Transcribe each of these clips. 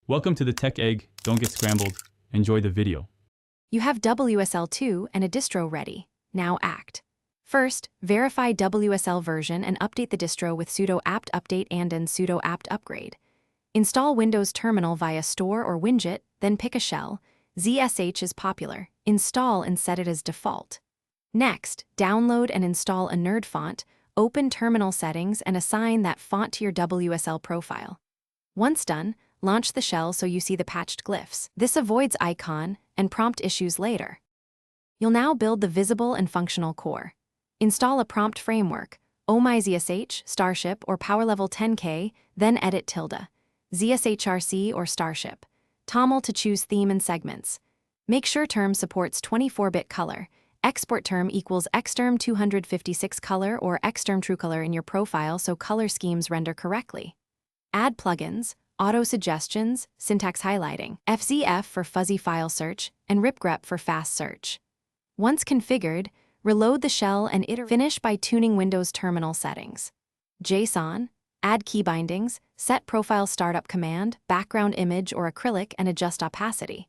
Welcome to the Tech Egg. Don't get scrambled. Enjoy the video. You have WSL2 and a distro ready. Now act. First, verify WSL version and update the distro with sudo apt update and sudo apt upgrade. Install Windows Terminal via store or widget, then pick a shell. ZSH is popular. Install and set it as default. Next, download and install a nerd font, open terminal settings and assign that font to your WSL profile. Once done, launch the shell so you see the patched glyphs. This avoids icon and prompt issues later. You'll now build the visible and functional core. Install a prompt framework, OMyZSH, Starship, or Power Level 10K, then edit tilde, ZSHRC or Starship. Toml to choose theme and segments. Make sure term supports 24-bit color. Export term equals xterm 256 color or xterm true color in your profile so color schemes render correctly. Add plugins, auto-suggestions, syntax highlighting, FZF for fuzzy file search, and ripgrep for fast search. Once configured, reload the shell and finish by tuning Windows Terminal settings. JSON, add key bindings, set profile startup command, background image or acrylic and adjust opacity.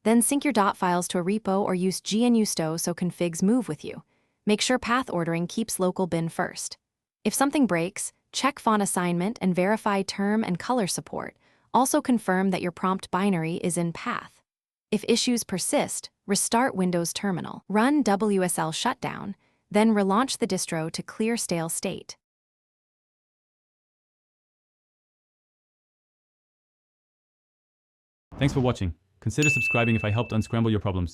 Then sync your dot files to a repo or use GNU-sto so configs move with you. Make sure path ordering keeps local bin first. If something breaks, check font assignment and verify term and color support. Also confirm that your prompt binary is in path. If issues persist, restart Windows Terminal. Run WSL shutdown, then relaunch the distro to clear stale state. Thanks for watching. Consider subscribing if I helped unscramble your problems.